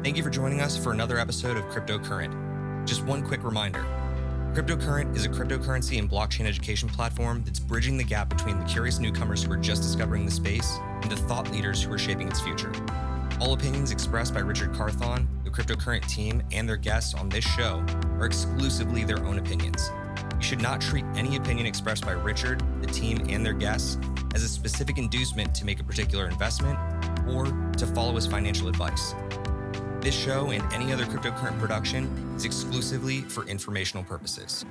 Thank you for joining us for another episode of Cryptocurrent. Just one quick reminder. Cryptocurrent is a cryptocurrency and blockchain education platform that's bridging the gap between the curious newcomers who are just discovering the space and the thought leaders who are shaping its future. All opinions expressed by Richard Carthon, the Cryptocurrent team, and their guests on this show are exclusively their own opinions. You should not treat any opinion expressed by Richard, the team, and their guests as a specific inducement to make a particular investment or to follow as financial advice. This show and any other Cryptocurrent production is exclusively for informational purposes.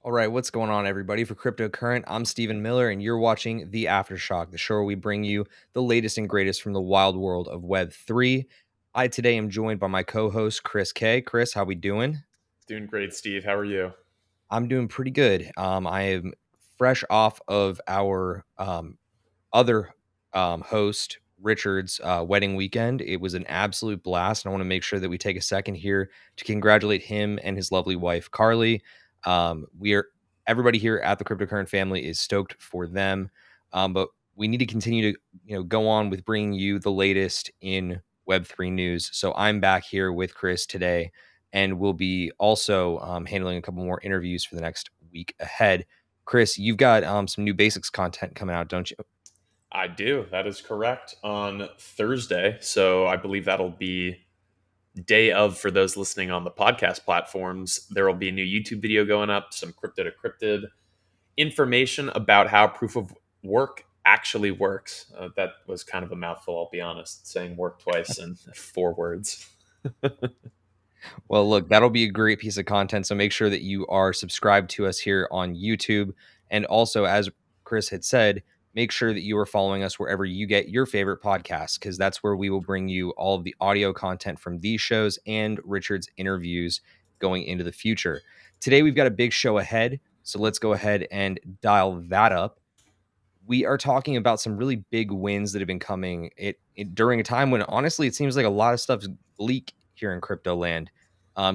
All right, what's going on, everybody? For Cryptocurrent, I'm Stephen Miller, and you're watching the Aftershock, the show where we bring you the latest and greatest from the wild world of Web3. I today am joined by my co-host, Chris K. Chris, how we doing? Doing great, Steve. How are you? I'm doing pretty good. I am fresh off of our other host, Richard's wedding weekend. It was an absolute blast, and I want to make sure that we take a second here to congratulate him and his lovely wife, Carly. We are Everybody here at the Cryptocurrent family is stoked for them, but we need to continue to go on with bringing you the latest in Web3 news. So I'm back here with Chris today, and we'll be also handling a couple more interviews for the next week ahead. Chris, you've got some new basics content coming out, don't you? I do. That is correct. On Thursday. So I believe that'll be day of for those listening on the podcast platforms. There will be a new YouTube video going up, some crypto to cryptid information about how proof of work actually works. That was kind of a mouthful, I'll be honest, saying work twice in 4 words. Well, look, that'll be a great piece of content. So make sure that you are subscribed to us here on YouTube. And also, as Chris had said, make sure that you are following us wherever you get your favorite podcasts, because that's where we will bring you all of the audio content from these shows and Richard's interviews going into the future. Today, we've got a big show ahead. So let's go ahead and dial that up. We are talking about some really big wins that have been coming during a time when honestly it seems like a lot of stuff's bleak here in crypto land.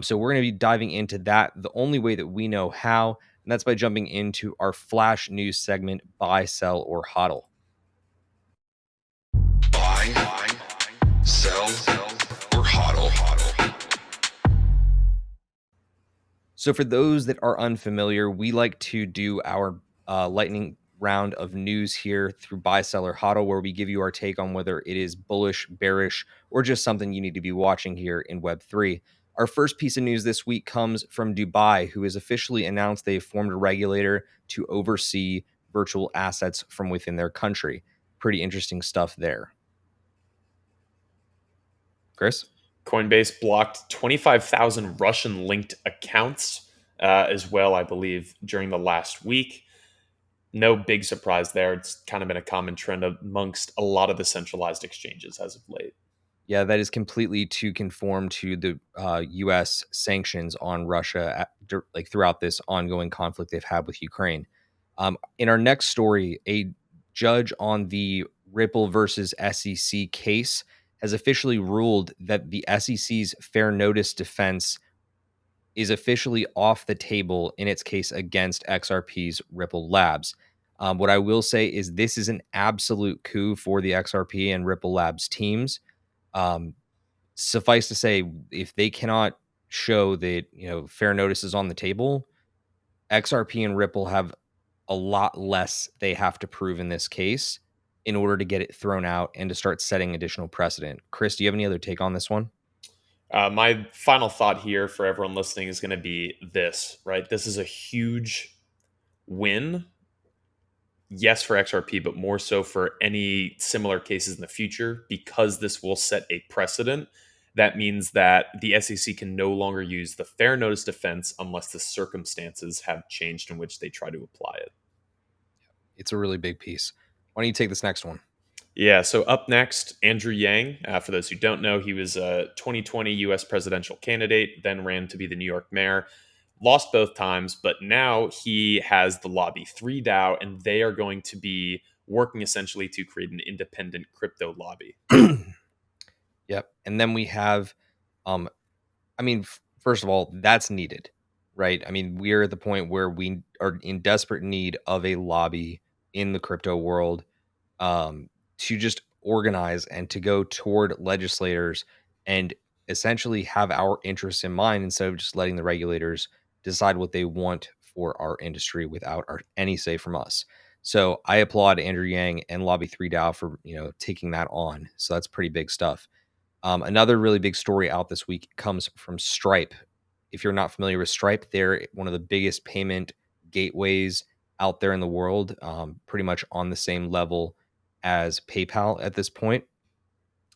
So we're going to be diving into that the only way that we know how, and that's by jumping into our flash news segment, buy, sell, or hodl. Buy, sell, or hodl. So for those that are unfamiliar, we like to do our lightning round of news here through buy, sell, or hodl, where we give you our take on whether it is bullish, bearish, or just something you need to be watching here in Web3. Our first piece of news this week comes from Dubai, who has officially announced they've formed a regulator to oversee virtual assets from within their country. Pretty interesting stuff there. Chris? Coinbase blocked 25,000 Russian linked accounts as well, I believe, during the last week. No big surprise there. It's kind of been a common trend amongst a lot of the centralized exchanges as of late. Yeah, that is completely to conform to the U.S. sanctions on Russia, like throughout this ongoing conflict they've had with Ukraine. In our next story, a judge on the Ripple versus SEC case has officially ruled that the SEC's fair notice defense is officially off the table in its case against XRP's Ripple Labs. What I will say is this is an absolute coup for the XRP and Ripple Labs teams. Suffice to say, if they cannot show that fair notice is on the table, XRP and Ripple have a lot less they have to prove in this case in order to get it thrown out and to start setting additional precedent. Chris, do you have any other take on this one? My final thought here for everyone listening is going to be this, right? This is a huge win. Yes, for XRP, but more so for any similar cases in the future, because this will set a precedent. That means that the SEC can no longer use the fair notice defense unless the circumstances have changed in which they try to apply it. It's a really big piece. Why don't you take this next one? Yeah, so up next, Andrew Yang. For those who don't know, he was a 2020 US presidential candidate, then ran to be the New York mayor. Lost both times, but now he has the Lobby 3 DAO, and they are going to be working essentially to create an independent crypto lobby. Yep. And then we have, um, I mean, first of all, that's needed, right? I mean, we're at the point where we are in desperate need of a lobby in the crypto world, to just organize and to go toward legislators and essentially have our interests in mind instead of just letting the regulators decide what they want for our industry without any say from us. So I applaud Andrew Yang and Lobby 3 DAO for taking that on. So that's pretty big stuff. Another really big story out this week comes from Stripe. If you're not familiar with Stripe, they're one of the biggest payment gateways out there in the world, pretty much on the same level as PayPal at this point.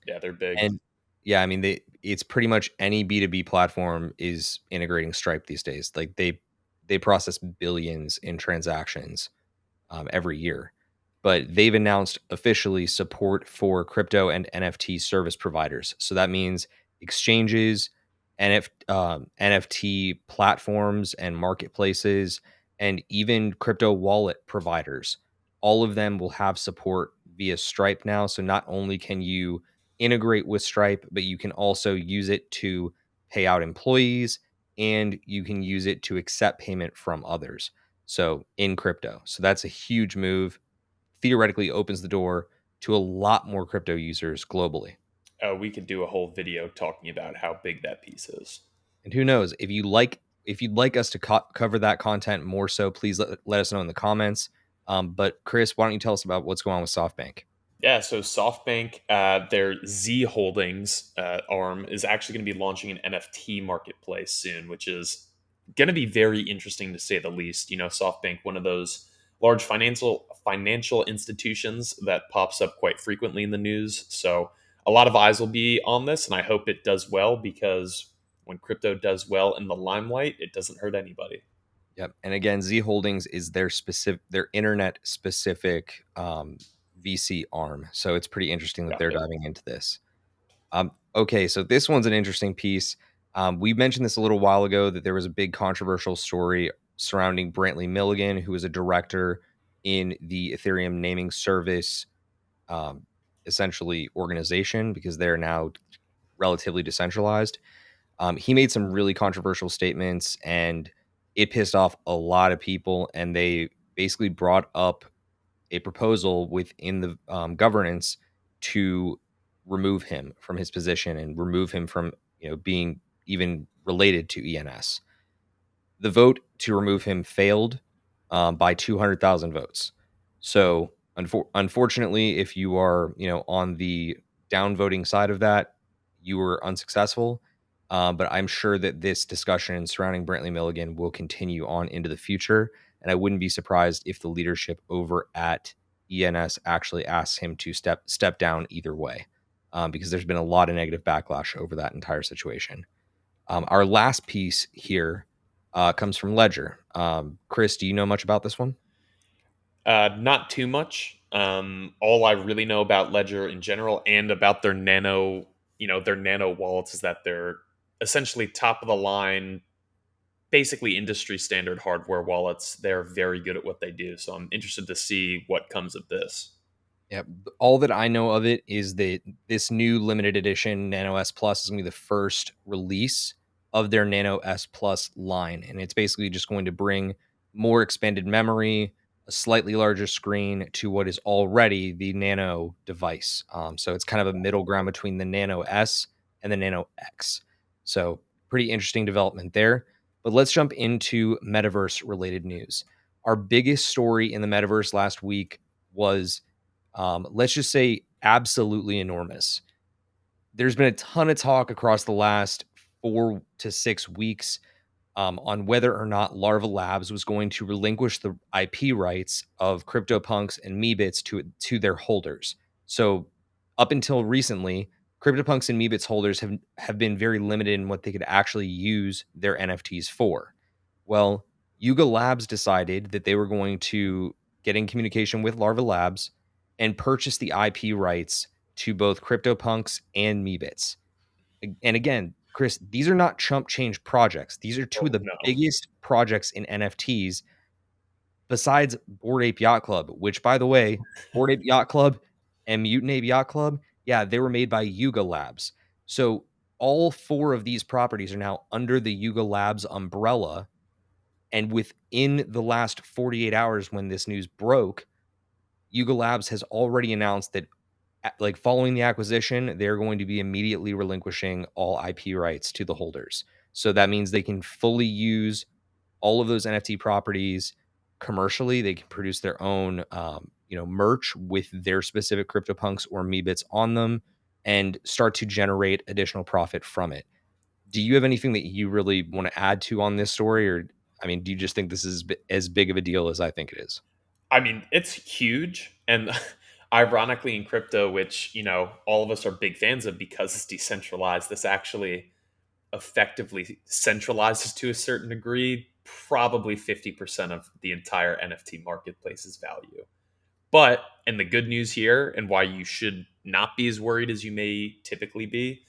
Yeah, they're big. And yeah, I mean, it's pretty much any B2B platform is integrating Stripe these days. Like they process billions in transactions every year. But they've announced officially support for crypto and NFT service providers. So that means exchanges, NFT platforms and marketplaces, and even crypto wallet providers. All of them will have support via Stripe now. So not only can you integrate with Stripe, but you can also use it to pay out employees and you can use it to accept payment from others. So in crypto. So that's a huge move. Theoretically opens the door to a lot more crypto users globally. We could do a whole video talking about how big that piece is. And who knows, if you'd like us to cover that content more so, please let us know in the comments. But Chris, why don't you tell us about what's going on with SoftBank? Yeah, so SoftBank, their Z Holdings arm, is actually going to be launching an NFT marketplace soon, which is going to be very interesting to say the least. You know, SoftBank, one of those large financial institutions that pops up quite frequently in the news. So a lot of eyes will be on this, and I hope it does well because when crypto does well in the limelight, it doesn't hurt anybody. Yep. And again, Z Holdings is their internet specific VC arm. So it's pretty interesting that they're Gotcha. diving into this. Okay, so this one's an interesting piece. We mentioned this a little while ago that there was a big controversial story surrounding Brantley Milligan, who is a director in the Ethereum naming service, um, essentially organization, because they're now relatively decentralized. He made some really controversial statements, and it pissed off a lot of people. And they basically brought up a proposal within the governance to remove him from his position and remove him from being even related to ENS. The vote to remove him failed by 200,000 votes. So unfortunately, if you are on the downvoting side of that, you were unsuccessful. But I'm sure that this discussion surrounding Brantley Milligan will continue on into the future, and I wouldn't be surprised if the leadership over at ENS actually asks him to step down either way, because there's been a lot of negative backlash over that entire situation. Our last piece here comes from Ledger. Chris, do you know much about this one? Not too much. All I really know about Ledger in general and about their their nano wallets is that they're essentially top of the line, basically industry standard hardware wallets. They're very good at what they do. So I'm interested to see what comes of this. Yeah, all that I know of it is that this new limited edition Nano S Plus is going to be the first release of their Nano S Plus line, and it's basically just going to bring more expanded memory, a slightly larger screen to what is already the Nano device. So it's kind of a middle ground between the Nano S and the Nano X. So pretty interesting development there. But let's jump into metaverse related news. Our biggest story in the metaverse last week was, let's just say, absolutely enormous. There's been a ton of talk across the last 4 to 6 weeks on whether or not Larva Labs was going to relinquish the IP rights of CryptoPunks and Meebits to their holders. So up until recently, CryptoPunks and Meebits holders have been very limited in what they could actually use their NFTs for. Well, Yuga Labs decided that they were going to get in communication with Larva Labs, and purchase the IP rights to both CryptoPunks and Meebits. And again, Chris, these are not chump change projects. These are two of Oh the no. biggest projects in NFTs besides Bored Ape Yacht Club, which, by the way, Bored Ape Yacht Club and Mutant Ape Yacht Club, yeah, they were made by Yuga Labs. So all four of these properties are now under the Yuga Labs umbrella. And within the last 48 hours, when this news broke, Yuga Labs has already announced that, like, following the acquisition, they're going to be immediately relinquishing all IP rights to the holders. So that means they can fully use all of those NFT properties commercially. They can produce their own, merch with their specific CryptoPunks or Meebits on them, and start to generate additional profit from it. Do you have anything that you really want to add to on this story, or I mean, do you just think this is as big of a deal as I think it is? I mean, it's huge. And ironically, in crypto, which, all of us are big fans of because it's decentralized, this actually effectively centralizes to a certain degree, probably 50% of the entire NFT marketplace's value. But, and the good news here, and why you should not be as worried as you may typically be,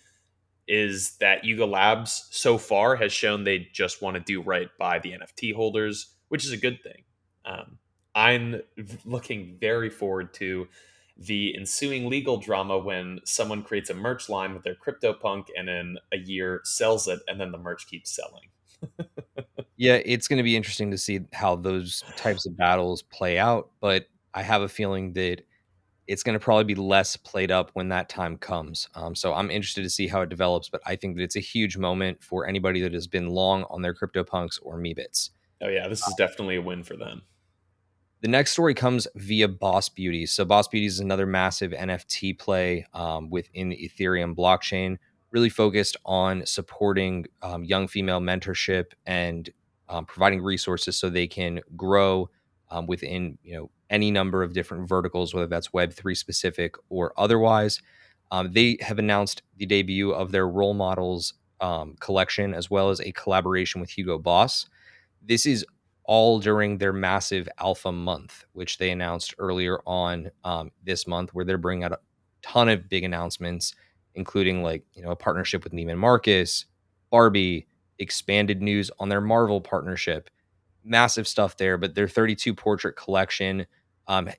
is that Yuga Labs so far has shown they just want to do right by the NFT holders, which is a good thing. I'm looking very forward to the ensuing legal drama when someone creates a merch line with their CryptoPunk and in a year sells it, and then the merch keeps selling. Yeah, it's going to be interesting to see how those types of battles play out, but I have a feeling that it's going to probably be less played up when that time comes. So I'm interested to see how it develops, but I think that it's a huge moment for anybody that has been long on their CryptoPunks or Meebits. Oh yeah, this is definitely a win for them. The next story comes via Boss Beauties. So Boss Beauties is another massive NFT play within the Ethereum blockchain, really focused on supporting young female mentorship and providing resources so they can grow within any number of different verticals, whether that's Web3 specific or otherwise. They have announced the debut of their role models collection, as well as a collaboration with Hugo Boss. This is all during their massive alpha month, which they announced earlier on this month, where they're bringing out a ton of big announcements, including, like, a partnership with Neiman Marcus, Barbie, expanded news on their Marvel partnership, massive stuff there. But their 32 portrait collection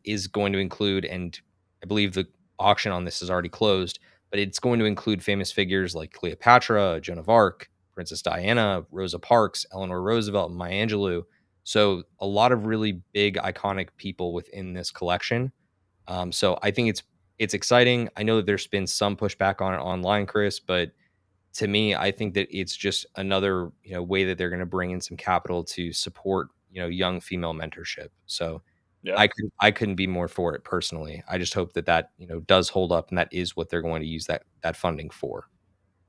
is going to include, and I believe the auction on this is already closed, but it's going to include famous figures like Cleopatra, Joan of Arc, Princess Diana, Rosa Parks, Eleanor Roosevelt, Maya Angelou. So a lot of really big iconic people within this collection. So I think it's exciting. I know that there's been some pushback on it online, Chris, but to me, I think that it's just another way that they're going to bring in some capital to support young female mentorship. So Yeah. I couldn't be more for it personally. I just hope that does hold up, and that is what they're going to use that funding for.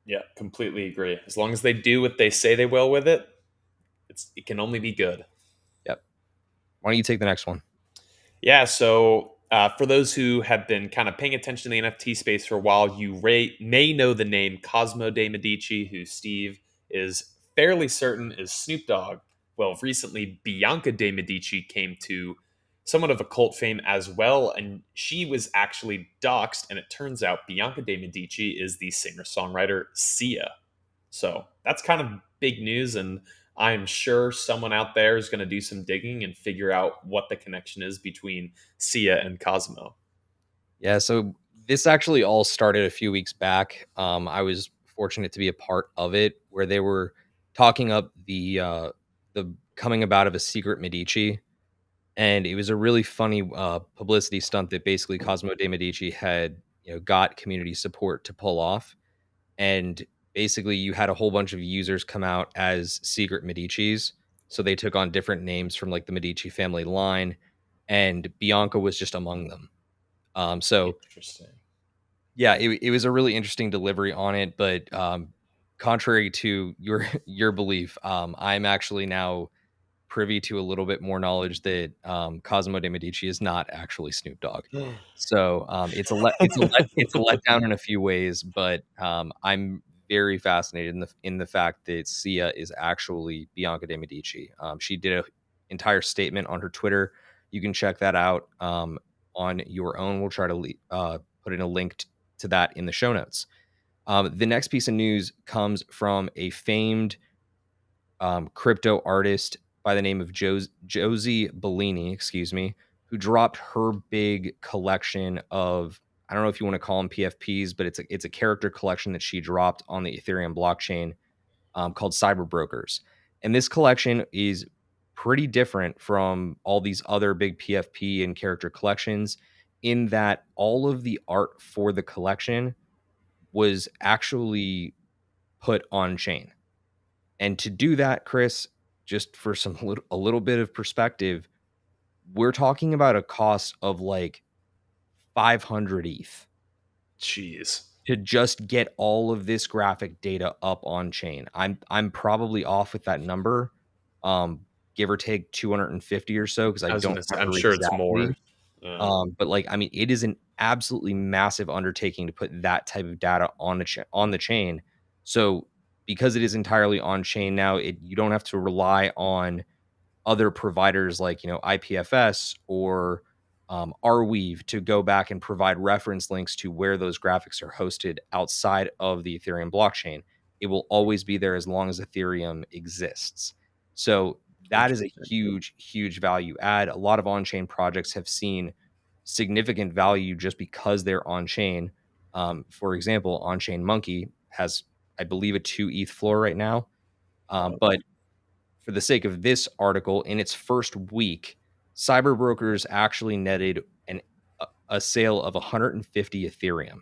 Yeah, completely agree. As long as they do what they say they will with it, it can only be good. Yep. Why don't you take the next one? Yeah, so for those who have been kind of paying attention to the NFT space for a while, you may know the name Cosmo de Medici, who Steve is fairly certain is Snoop Dogg. Well, recently Bianca de Medici came to somewhat of a cult fame as well, and she was actually doxxed, and it turns out Bianca de Medici is the singer-songwriter Sia. So that's kind of big news, and I'm sure someone out there is going to do some digging and figure out what the connection is between Sia and Cosmo. Yeah, so this actually all started a few weeks back. I was fortunate to be a part of it, where they were talking up the coming about of a secret Medici, and it was a really funny publicity stunt that basically Cosmo de Medici had got community support to pull off. And basically, you had a whole bunch of users come out as secret Medicis, so they took on different names from, like, the Medici family line, and Bianca was just among them. So Interesting. yeah, it was a really interesting delivery on it, but contrary to your your belief, I'm actually now privy to a little bit more knowledge that Cosimo de Medici is not actually Snoop Dogg. So it's a letdown in a few ways, but I'm very fascinated in the fact that Sia is actually Bianca de Medici. She did an entire statement on her Twitter You can check that out on your own. We'll try to put in a link to that in the show notes. The next piece of news comes from a famed crypto artist by the name of Josie Bellini, who dropped her big collection of, I don't know if you want to call them PFPs, but it's a character collection that she dropped on the Ethereum blockchain called Cyber Brokers. And this collection is pretty different from all these other big PFP and character collections in that all of the art for the collection was actually put on chain. And to do that, Chris, just for a little bit of perspective, we're talking about a cost of like 500 ETH Jeez. to just get all of this graphic data up on chain. I'm probably off with that number, give or take 250 or so, because I I was don't gonna say, I'm remember sure it's more. exactly. But like, I mean, it is an absolutely massive undertaking to put that type of data on the chain. So because it is entirely on chain now, you don't have to rely on other providers like IPFS or Arweave to go back and provide reference links to where those graphics are hosted outside of the Ethereum blockchain. It will always be there as long as Ethereum exists. So that is a Interesting. huge, huge value add. A lot of on-chain projects have seen significant value just because they're on-chain. For example, On-Chain Monkey has, I believe, a 2 ETH floor right now. Wow. But for the sake of this article, in its first week, Cyber Brokers actually netted a sale of 150 Ethereum.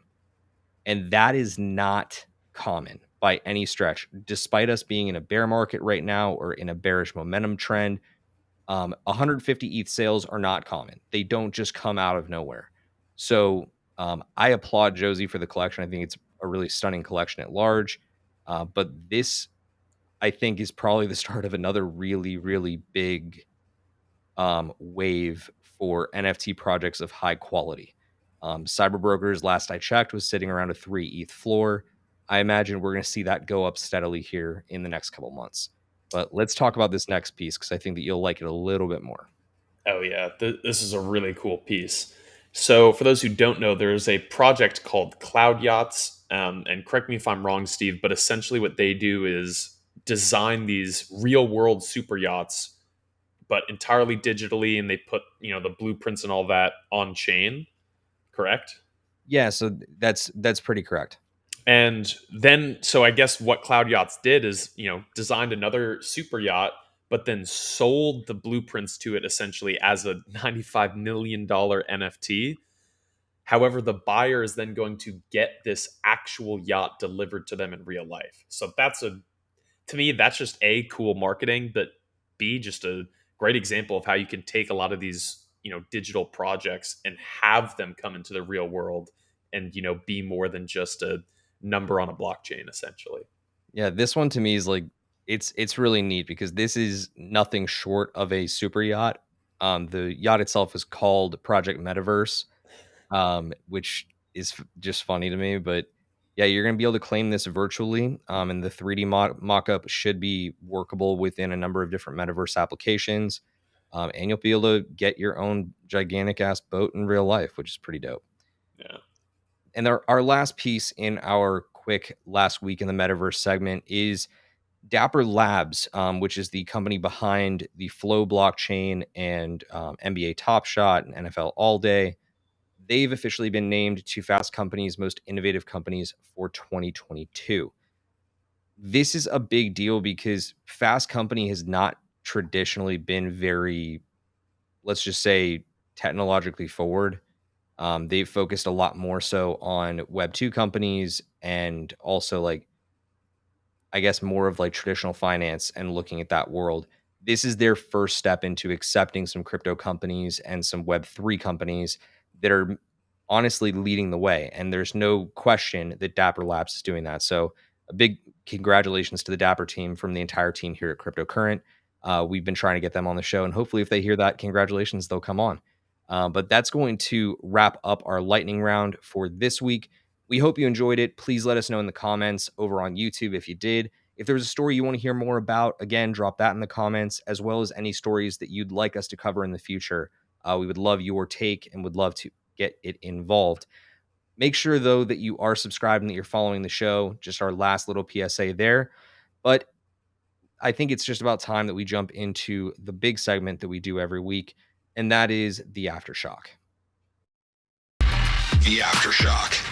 And that is not common by any stretch. Despite us being in a bear market right now or in a bearish momentum trend, 150 ETH sales are not common. They don't just come out of nowhere. So I applaud Josie for the collection. I think it's a really stunning collection at large. But this, I think, is probably the start of another really, really big wave for NFT projects of high quality. Cyber Brokers, last I checked, was sitting around a 3 ETH floor. I imagine we're going to see that go up steadily here in the next couple months. But let's talk about this next piece because I think that you'll like it a little bit more. Oh yeah, this is a really cool piece. So for those who don't know, there's a project called Cloud Yachts, and correct me if I'm wrong, Steve, but essentially what they do is design these real world super yachts, but entirely digitally, and they put the blueprints and all that on chain. Correct. Yeah, so that's pretty correct. And then, so I guess what Cloud Yachts did is, designed another super yacht, but then sold the blueprints to it essentially as a $95 million NFT. However, the buyer is then going to get this actual yacht delivered to them in real life. So to me, that's just A, cool marketing, but B, just a great example of how you can take a lot of these, digital projects and have them come into the real world and, be more than just a number on a blockchain, essentially. Yeah, this one to me is like it's really neat because this is nothing short of a super yacht. The yacht itself is called Project Metaverse, which is just funny to me. But yeah, you're going to be able to claim this virtually, and the 3D mock-up should be workable within a number of different metaverse applications, and you'll be able to get your own gigantic ass boat in real life, which is pretty dope. Yeah. And our last piece in our quick last week in the metaverse segment is Dapper Labs, which is the company behind the Flow blockchain and NBA Top Shot and NFL All Day. They've officially been named to Fast Company's most innovative companies for 2022. This is a big deal because Fast Company has not traditionally been very, let's just say, technologically forward. They've focused a lot more so on Web 2 companies and also like I guess more of like traditional finance and looking at that world. This is their first step into accepting some crypto companies and some Web3 companies that are honestly leading the way. And there's no question that Dapper Labs is doing that. So a big congratulations to the Dapper team from the entire team here at Cryptocurrent. We've been trying to get them on the show, and hopefully, if they hear that, congratulations, they'll come on. But that's going to wrap up our lightning round for this week. We hope you enjoyed it. Please let us know in the comments over on YouTube if you did. If there's a story you want to hear more about, again, drop that in the comments, as well as any stories that you'd like us to cover in the future. We would love your take and would love to get it involved. Make sure, though, that you are subscribed and that you're following the show. Just our last little PSA there. But I think it's just about time that we jump into the big segment that we do every week, and that is the Aftershock. The Aftershock.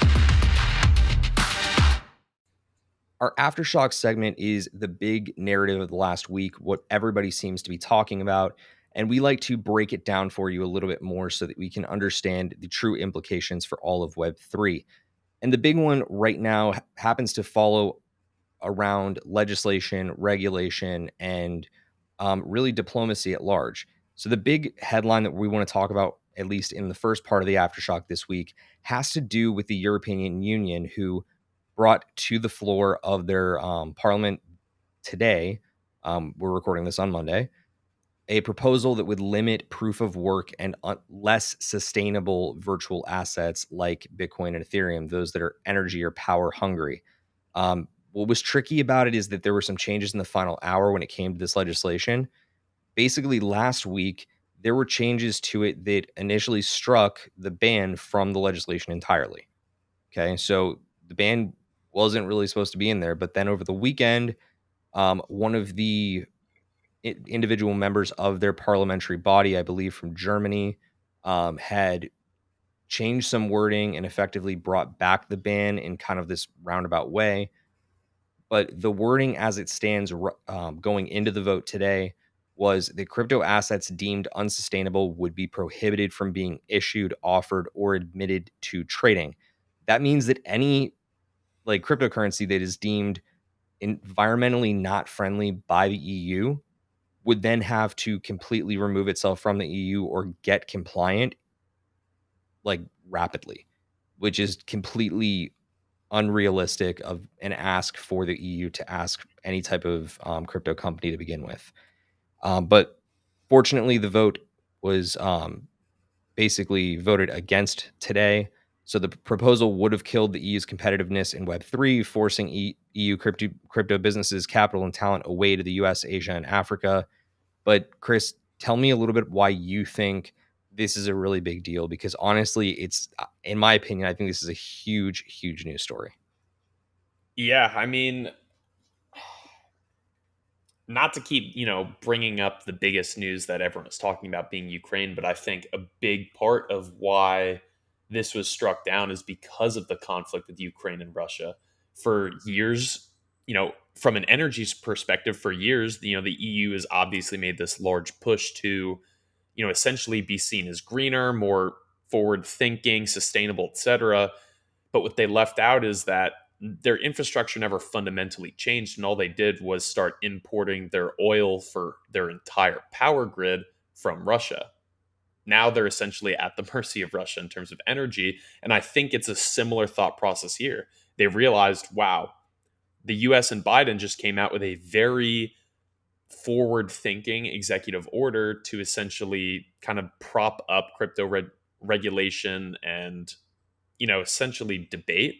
Our Aftershock segment is the big narrative of the last week, what everybody seems to be talking about. And we like to break it down for you a little bit more so that we can understand the true implications for all of Web3. And the big one right now happens to follow around legislation, regulation, and really diplomacy at large. So, the big headline that we want to talk about, at least in the first part of the Aftershock this week, has to do with the European Union, who brought to the floor of their parliament today. We're recording this on Monday. A proposal that would limit proof of work and less sustainable virtual assets like Bitcoin and Ethereum, those that are energy or power hungry. What was tricky about it is that there were some changes in the final hour when it came to this legislation. Basically, last week, there were changes to it that initially struck the ban from the legislation entirely. Okay, so the ban wasn't really supposed to be in there, but then over the weekend, one of the individual members of their parliamentary body, I believe from Germany, had changed some wording and effectively brought back the ban in kind of this roundabout way. But the wording as it stands going into the vote today was that crypto assets deemed unsustainable would be prohibited from being issued, offered, or admitted to trading. That means that any like cryptocurrency that is deemed environmentally not friendly by the EU would then have to completely remove itself from the EU or get compliant like rapidly, which is completely unrealistic of an ask for the EU to ask any type of crypto company to begin with. But fortunately, the vote was basically voted against today. So the proposal would have killed the EU's competitiveness in Web3, forcing EU crypto businesses, capital, and talent away to the US, Asia, and Africa. But Chris, tell me a little bit why you think this is a really big deal, because honestly, it's, in my opinion, I think this is a huge, huge news story. Yeah, I mean, not to keep, bringing up the biggest news that everyone is talking about being Ukraine, but I think a big part of why this was struck down is because of the conflict with Ukraine and Russia. For years, from an energy perspective, for years, the EU has obviously made this large push to, essentially be seen as greener, more forward thinking, sustainable, etc. But what they left out is that their infrastructure never fundamentally changed, and all they did was start importing their oil for their entire power grid from Russia. Now they're essentially at the mercy of Russia in terms of energy. And I think it's a similar thought process here. They realized, wow, the US and Biden just came out with a very forward thinking executive order to essentially kind of prop up crypto regulation and, essentially debate,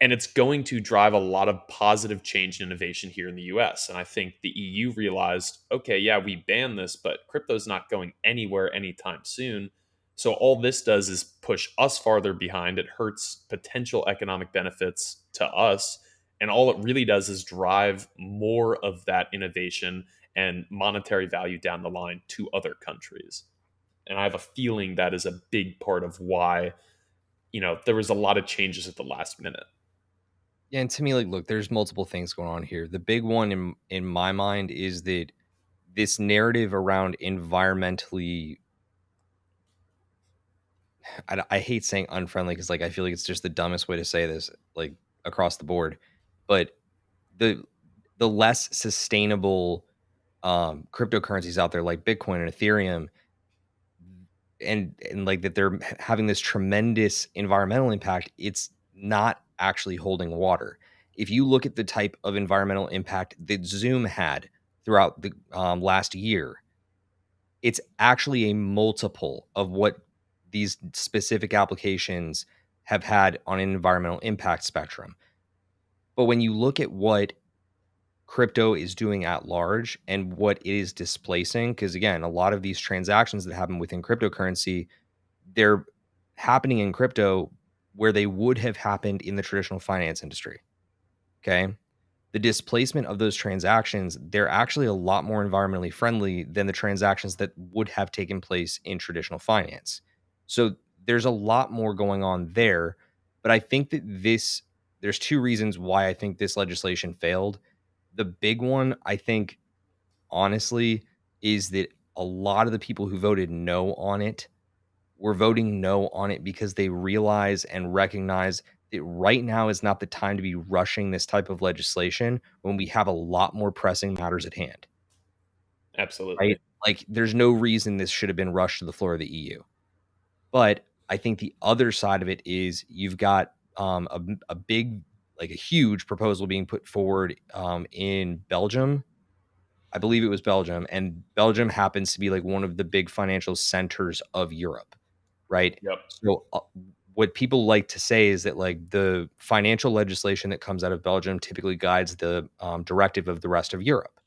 and it's going to drive a lot of positive change and innovation here in the US. And I think the EU realized, okay, yeah, we banned this, but crypto's not going anywhere anytime soon. So all this does is push us farther behind. It hurts potential economic benefits to us. And all it really does is drive more of that innovation and monetary value down the line to other countries. And I have a feeling that is a big part of why, there was a lot of changes at the last minute. Yeah, and to me, like, look, there's multiple things going on here. The big one in my mind is that this narrative around environmentally, I hate saying unfriendly because like I feel like it's just the dumbest way to say this, like across the board. But the the less sustainable cryptocurrencies out there like Bitcoin and Ethereum, and like that they're having this tremendous environmental impact, it's not actually holding water. If you look at the type of environmental impact that Zoom had throughout the last year, it's actually a multiple of what these specific applications have had on an environmental impact spectrum. But when you look at what crypto is doing at large and what it is displacing. Because again, a lot of these transactions that happen within cryptocurrency, they're happening in crypto where they would have happened in the traditional finance industry. Okay. The displacement of those transactions, they're actually a lot more environmentally friendly than the transactions that would have taken place in traditional finance. So there's a lot more going on there. But I think that there's two reasons why I think this legislation failed. The big one, I think, honestly, is that a lot of the people who voted no on it were voting no on it because they realize and recognize that right now is not the time to be rushing this type of legislation when we have a lot more pressing matters at hand, right? Absolutely. Like, there's no reason this should have been rushed to the floor of the EU. But I think the other side of it is you've got a big, like a huge proposal being put forward in Belgium. I believe it was Belgium, and Belgium happens to be like one of the big financial centers of Europe, right? Yep. So, what people like to say is that like the financial legislation that comes out of Belgium typically guides the directive of the rest of Europe.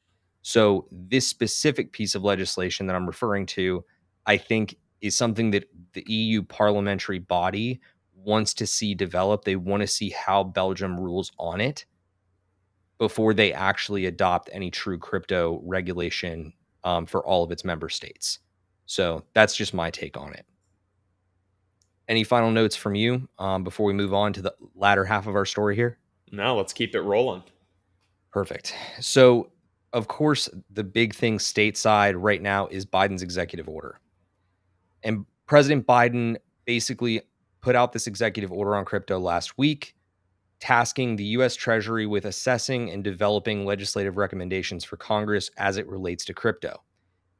So, this specific piece of legislation that I'm referring to, I think, is something that the EU parliamentary body wants to see develop. They want to see how Belgium rules on it before they actually adopt any true crypto regulation for all of its member states. So that's just my take on it. Any final notes from you before we move on to the latter half of our story here? Now let's keep it rolling. Perfect. So, of course, the big thing stateside right now is Biden's executive order. And President Biden basically put out this executive order on crypto last week, tasking the US Treasury with assessing and developing legislative recommendations for Congress as it relates to crypto.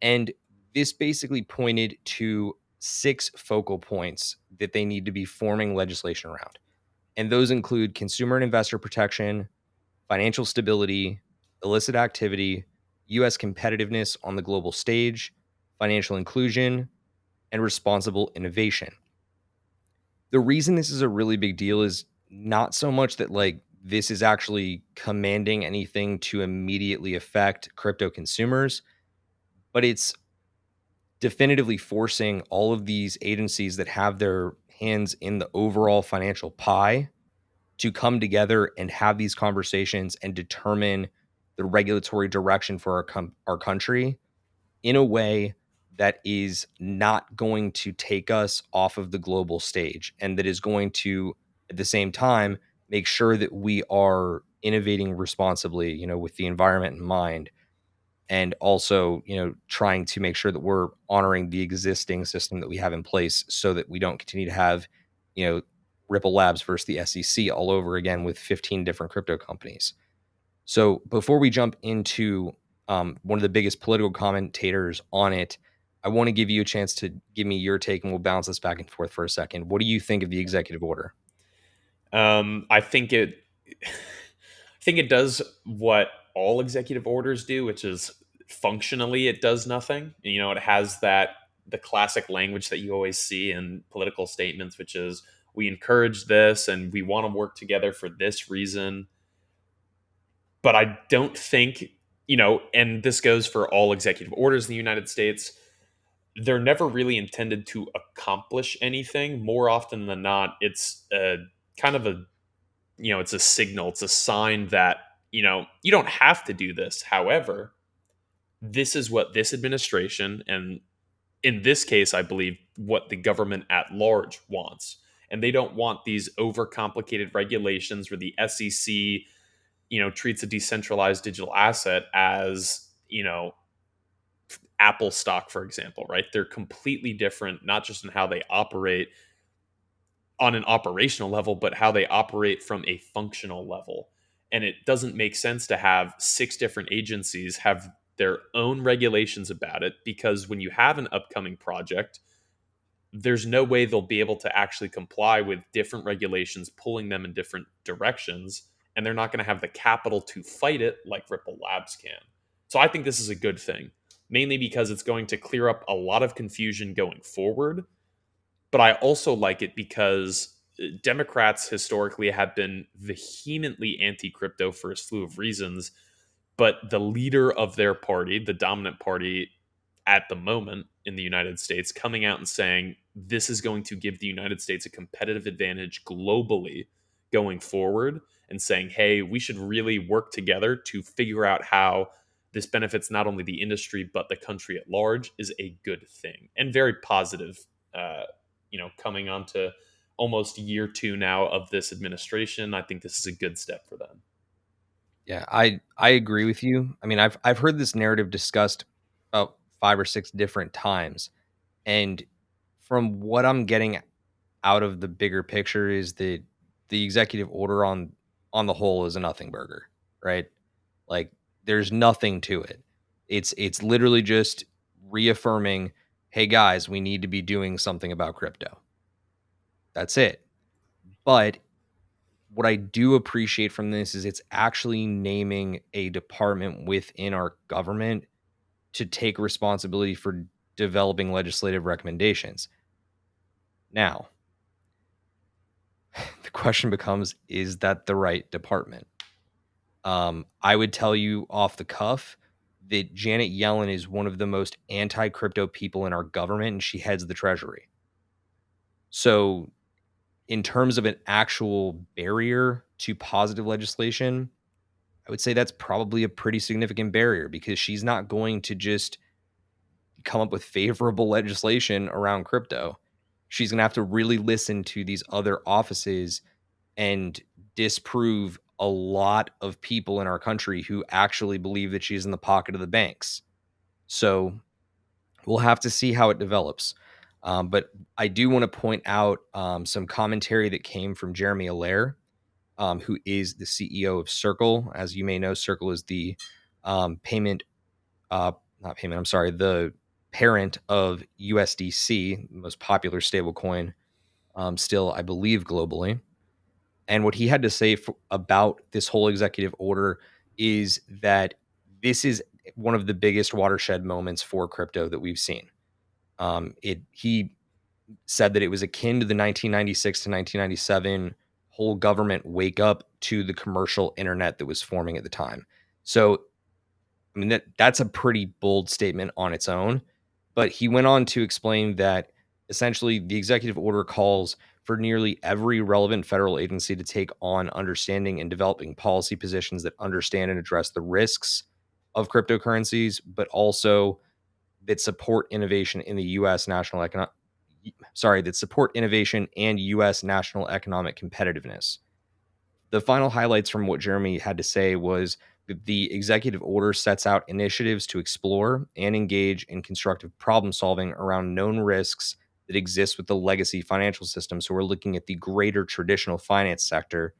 And this basically pointed to 6 focal points that they need to be forming legislation around. And those include consumer and investor protection, financial stability, illicit activity, US competitiveness on the global stage, financial inclusion, and responsible innovation. The reason this is a really big deal is not so much that like this is actually commanding anything to immediately affect crypto consumers, but it's definitively forcing all of these agencies that have their hands in the overall financial pie to come together and have these conversations and determine the regulatory direction for our country in a way that is not going to take us off of the global stage and that is going to at the same time make sure that we are innovating responsibly, with the environment in mind, and also, trying to make sure that we're honoring the existing system that we have in place so that we don't continue to have, you know, Ripple Labs versus the SEC all over again with 15 different crypto companies. So before we jump into one of the biggest political commentators on it, I want to give you a chance to give me your take, and we'll bounce this back and forth for a second. What do you think of the executive order? I think it. I think it does what all executive orders do, which is functionally it does nothing. You know, it has that the classic language that you always see in political statements, which is we encourage this and we want to work together for this reason. But I don't think, and this goes for all executive orders in the United States, they're never really intended to accomplish anything. More often than not, it's a kind of a, it's a signal, it's a sign that, you don't have to do this. However, this is what this administration, and in this case, I believe what the government at large wants. And they don't want these overcomplicated regulations where the SEC, treats a decentralized digital asset as, Apple stock, for example, right? They're completely different, not just in how they operate on an operational level, but how they operate from a functional level. And it doesn't make sense to have 6 different agencies have their own regulations about it, because when you have an upcoming project, there's no way they'll be able to actually comply with different regulations pulling them in different directions, and they're not going to have the capital to fight it like Ripple Labs can. So I think this is a good thing, mainly because it's going to clear up a lot of confusion going forward. But I also like it because Democrats historically have been vehemently anti crypto for a slew of reasons. But the leader of their party, the dominant party at the moment in the United States, coming out and saying this is going to give the United States a competitive advantage globally going forward, and saying, hey, we should really work together to figure out how this benefits not only the industry but the country at large, is a good thing and very positive. Coming on to almost year two now of this administration, I think this is a good step for them. Yeah, I agree with you. I mean, I've heard this narrative discussed about 5 or 6 different times, and from what I'm getting out of the bigger picture is that the executive order on the whole is a nothing burger, right? Like there's nothing to it. It's literally just reaffirming, "Hey guys, we need to be doing something about crypto." That's it. But what I do appreciate from this is it's actually naming a department within our government to take responsibility for developing legislative recommendations. Now, the question becomes, is that the right department? I would tell you off the cuff that Janet Yellen is one of the most anti crypto people in our government, and she heads the Treasury. So, in terms of an actual barrier to positive legislation, I would say that's probably a pretty significant barrier because she's not going to just come up with favorable legislation around crypto. She's going to have to really listen to these other offices and disprove a lot of people in our country who actually believe that she's in the pocket of the banks. So we'll have to see how it develops. But I do want to point out some commentary that came from Jeremy Allaire, who is the CEO of Circle. As you may know, Circle is the payment, not payment, I'm sorry, the parent of USDC, the most popular stablecoin still, I believe, globally. And what he had to say about this whole executive order is that this is one of the biggest watershed moments for crypto that we've seen. He said that it was akin to the 1996 to 1997 whole government wake up to the commercial internet that was forming at the time. So, I mean, that's a pretty bold statement on its own. But he went on to explain that essentially the executive order calls for nearly every relevant federal agency to take on understanding and developing policy positions that understand and address the risks of cryptocurrencies, but also that support innovation in the U.S. that support innovation and U.S. national economic competitiveness. The final highlights from what Jeremy had to say was that the executive order sets out initiatives to explore and engage in constructive problem solving around known risks that exist with the legacy financial system. So we're looking at the greater traditional finance sector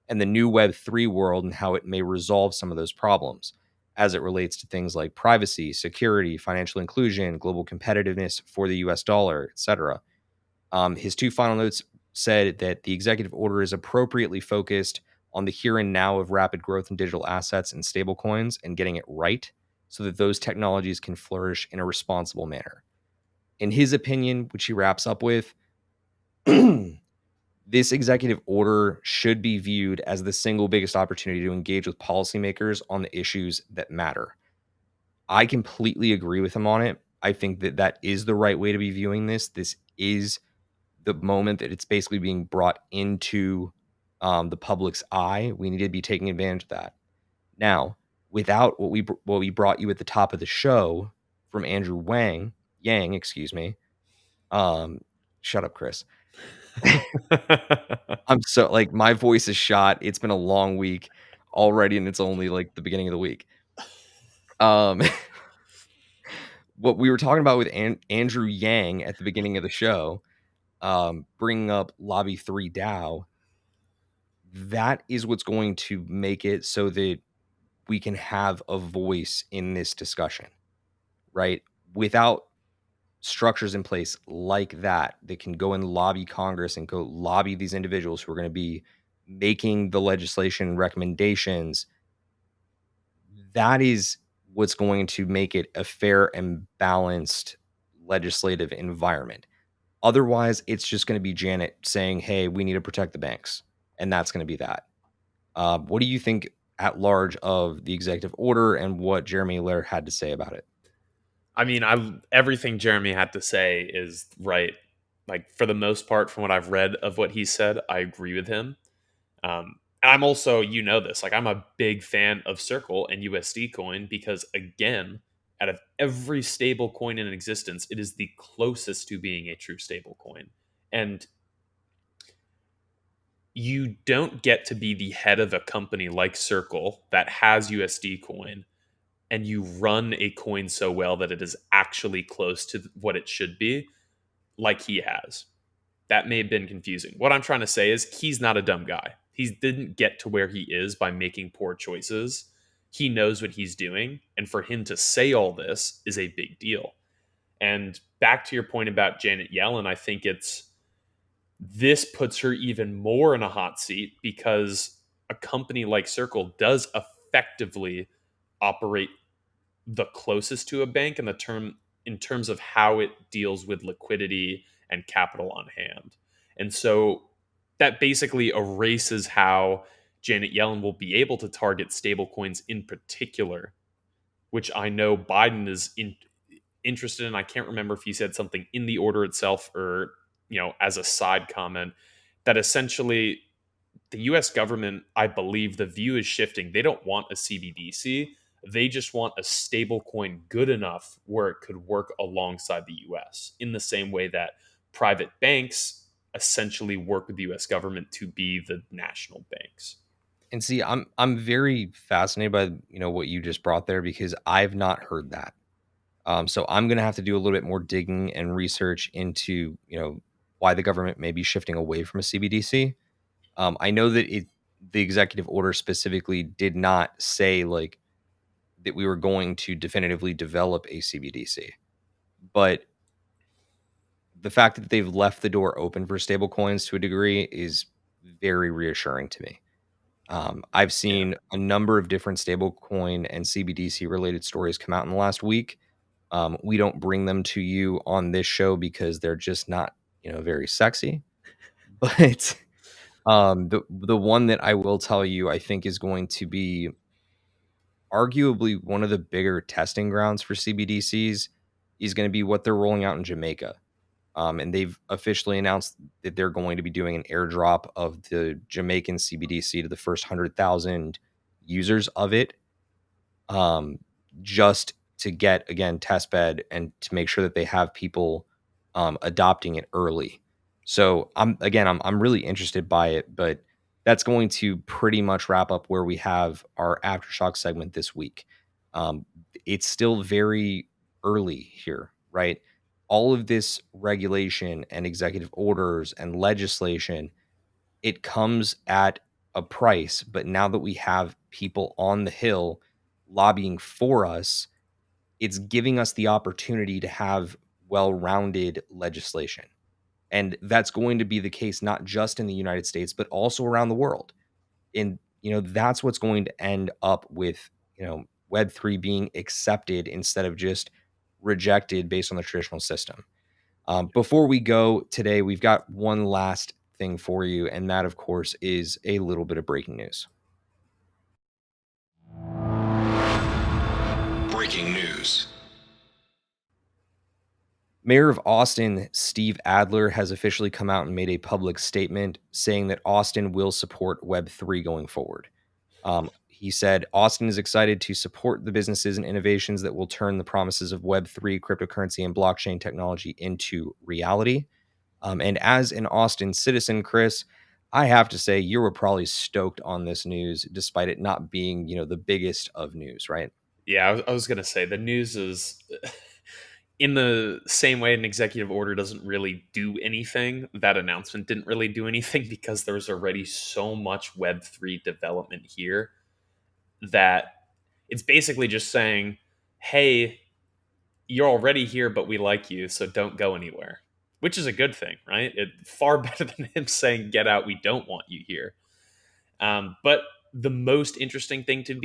and the new Web3 world and how it may resolve some of those problems as it relates to things like privacy, security, financial inclusion, global competitiveness for the US dollar, etc. His two final notes said that the executive order is appropriately focused on the here and now of rapid growth in digital assets and stablecoins and getting it right so that those technologies can flourish in a responsible manner. In his opinion, which he wraps up with, this executive order should be viewed as the single biggest opportunity to engage with policymakers on the issues that matter. I completely agree with him on it. I think that that is the right way to be viewing this. This is the moment that it's basically being brought into the public's eye. We need to be taking advantage of that. Now, without what we brought you at the top of the show from Andrew Yang, excuse me. Shut up, Chris. I'm so like my voice is shot. It's been a long week already, and it's only like the beginning of the week. Um, what we were talking about with Andrew Yang at the beginning of the show, bringing up Lobby 3 DAO, that is what's going to make it so that we can have a voice in this discussion, right? Without structures in place like that that can go and lobby Congress and go lobby these individuals who are going to be making the legislation recommendations, that is what's going to make it a fair and balanced legislative environment. Otherwise, it's just going to be Janet saying, hey, we need to protect the banks. And that's going to be that. What do you think at large of the executive order and what Jeremy Allaire had to say about it. I mean, everything Jeremy had to say is right. Like, for the most part, from what I've read of what he said, I agree with him. And I'm also, this, like, I'm a big fan of Circle and USD coin because, again, out of every stable coin in existence, it is the closest to being a true stable coin. And you don't get to be the head of a company like Circle that has USD coin and you run a coin so well that it is actually close to what it should be, like he has. That may have been confusing. What I'm trying to say is he's not a dumb guy. He didn't get to where he is by making poor choices. He knows what he's doing. And for him to say all this is a big deal. And back to your point about Janet Yellen, I think this puts her even more in a hot seat because a company like Circle does effectively operate the closest to a bank in terms of how it deals with liquidity and capital on hand. And so that basically erases how Janet Yellen will be able to target stablecoins in particular, which I know Biden is interested in. I can't remember if he said something in the order itself or, as a side comment, that essentially the US government, I believe the view is shifting. They don't want a CBDC. They just want a stable coin good enough where it could work alongside the US in the same way that private banks essentially work with the US government to be the national banks. And see, I'm very fascinated by what you just brought there because I've not heard that. So I'm going to have to do a little bit more digging and research into why the government may be shifting away from a CBDC. I know that the executive order specifically did not say like that we were going to definitively develop a CBDC, but the fact that they've left the door open for stablecoins to a degree is very reassuring to me. I've Yeah. seen a number of different stablecoin and CBDC related stories come out in the last week. We don't bring them to you on this show because they're just not, very sexy. But the one that I will tell you, I think is going to be arguably one of the bigger testing grounds for CBDCs is going to be what they're rolling out in Jamaica. And they've officially announced that they're going to be doing an airdrop of the Jamaican CBDC to the first 100,000 users of it, um, just to get again test bed and to make sure that they have people adopting it early. So I'm really interested by it, but that's going to pretty much wrap up where we have our aftershock segment this week. Um, it's still very early here, right? All of this regulation and executive orders and legislation, it comes at a price. But now that we have people on the Hill lobbying for us, it's giving us the opportunity to have well rounded legislation. And that's going to be the case not just in the United States, but also around the world. And, that's what's going to end up with, Web3 being accepted instead of just rejected based on the traditional system. Before we go today, we've got one last thing for you, and that, of course, is a little bit of breaking news. Breaking news. Mayor of Austin, Steve Adler, has officially come out and made a public statement saying that Austin will support Web3 going forward. He said, Austin is excited to support the businesses and innovations that will turn the promises of Web3, cryptocurrency, and blockchain technology into reality. And as an Austin citizen, Chris, I have to say you were probably stoked on this news, despite it not being, the biggest of news, right? Yeah, I was going to say the news is in the same way an executive order doesn't really do anything. That announcement didn't really do anything because there's already so much Web3 development here that it's basically just saying, hey, you're already here, but we like you, so don't go anywhere, which is a good thing, right? It far better than him saying, get out, we don't want you here. But the most interesting thing to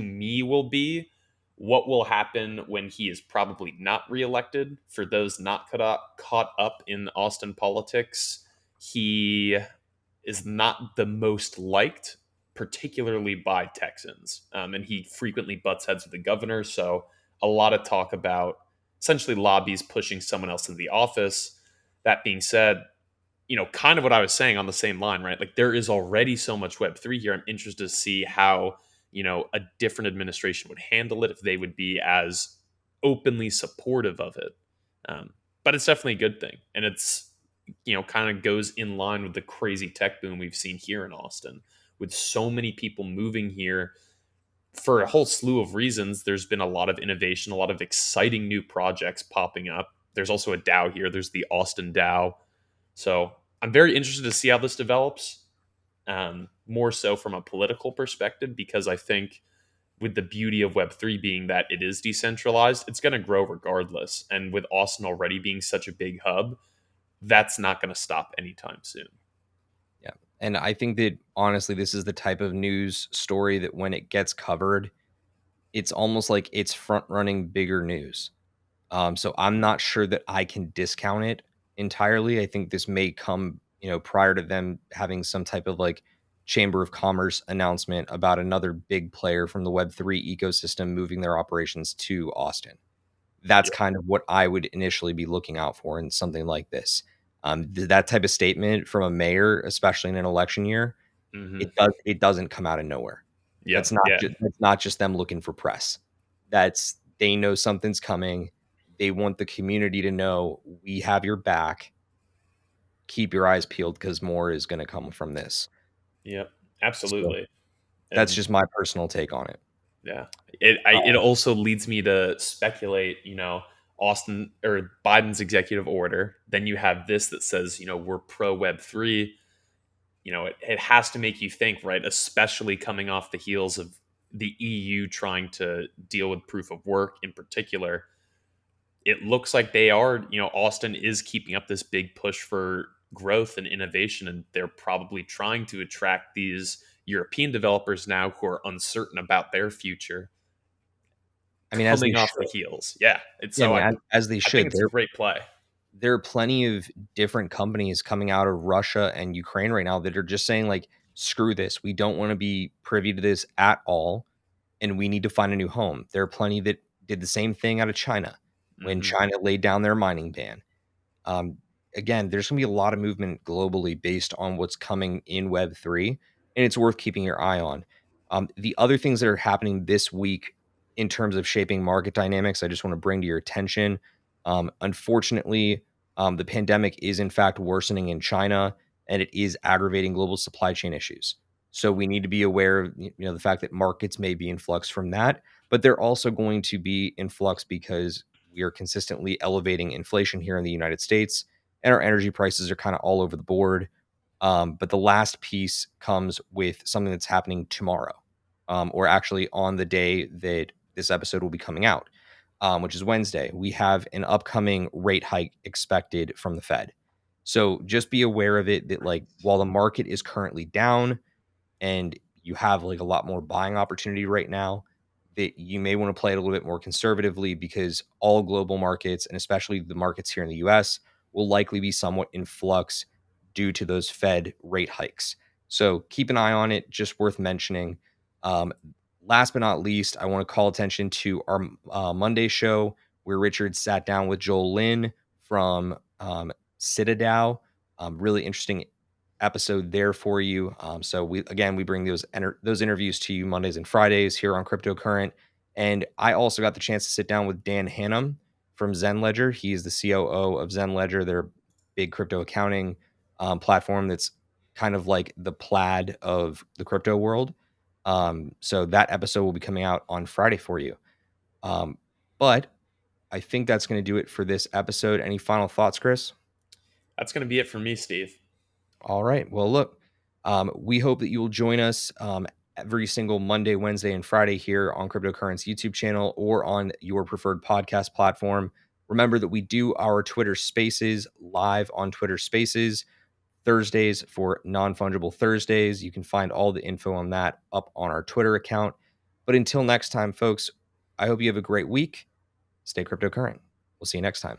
me will be what will happen when he is probably not reelected. For those not caught up in Austin politics, he is not the most liked particularly by Texans. And he frequently butts heads with the governor. So a lot of talk about essentially lobbies pushing someone else into the office. That being said, kind of what I was saying on the same line, right? Like there is already so much Web3 here. I'm interested to see how, a different administration would handle it, if they would be as openly supportive of it. But it's definitely a good thing. And it's, kind of goes in line with the crazy tech boom we've seen here in Austin, with so many people moving here for a whole slew of reasons. There's been a lot of innovation, a lot of exciting new projects popping up. There's also a DAO here. There's the Austin DAO. So I'm very interested to see how this develops, more so from a political perspective, because I think with the beauty of Web3 being that it is decentralized, it's going to grow regardless. And with Austin already being such a big hub, that's not going to stop anytime soon. Yeah. And I think that honestly, this is the type of news story that when it gets covered, it's almost like it's front running bigger news. So I'm not sure that I can discount it entirely. I think this may come, prior to them having some type of like Chamber of Commerce announcement about another big player from the Web3 ecosystem moving their operations to Austin. That's Yeah. kind of what I would initially be looking out for in something like this. That type of statement from a mayor, especially in an election year, Hmm. it doesn't come out of nowhere. Yep. Yeah. That's not just them looking for press. That's they know something's coming. They want the community to know we have your back. Keep your eyes peeled because more is going to come from this. Yep. So Absolutely. that's And just my personal take on it. yeah, it also leads me to speculate, Austin or Biden's executive order. Then you have this that says, we're pro Web3. It has to make you think, right? Especially coming off the heels of the EU trying to deal with proof of work in particular. It looks like they are, Austin is keeping up this big push for growth and innovation, and they're probably trying to attract these European developers now who are uncertain about their future, I mean, as they coming off the should. heels. Yeah. It's Yeah, I so mean, I, as they I think should. it's a great play. There are plenty of different companies coming out of Russia and Ukraine right now that are just saying like, screw this. We don't want to be privy to this at all. And we need to find a new home. There are plenty that did the same thing out of China when Hmm. China laid down their mining ban. Um, Again, there's going to be a lot of movement globally based on what's coming in Web3, and it's worth keeping your eye on. The other things that are happening this week in terms of shaping market dynamics, I just want to bring to your attention. Unfortunately, the pandemic is in fact worsening in China, and it is aggravating global supply chain issues. So we need to be aware of the fact that markets may be in flux from that, but they're also going to be in flux because we are consistently elevating inflation here in the United States, and our energy prices are kind of all over the board. But the last piece comes with something that's happening tomorrow, or actually on the day that this episode will be coming out, which is Wednesday. We have an upcoming rate hike expected from the Fed. So just be aware of it that, like, while the market is currently down, and you have like a lot more buying opportunity right now, that you may want to play it a little bit more conservatively, because all global markets, and especially the markets here in the US, will likely be somewhat in flux due to those Fed rate hikes. So keep an eye on it, just worth mentioning. Um, Last but not least, I want to call attention to our Monday show where Richard sat down with Joel Lynn from Citadel. Really interesting episode there for you. So we bring those interviews to you Mondays and Fridays here on Cryptocurrent. And I also got the chance to sit down with Dan Hannum from Zen Ledger. He is the COO of Zen Ledger. They're a big crypto accounting platform that's kind of like the Plaid of the crypto world. So that episode will be coming out on Friday for you. But I think that's going to do it for this episode. Any final thoughts, Chris? That's going to be it for me, Steve. All right. Well, look, we hope that you will join us every single Monday, Wednesday, and Friday here on Cryptocurrency YouTube channel or on your preferred podcast platform. Remember that we do our Twitter Spaces live on Twitter Spaces Thursdays for non-fungible Thursdays. You can find all the info on that up on our Twitter account. But until next time, folks, I hope you have a great week. Stay cryptocurrent. We'll see you next time.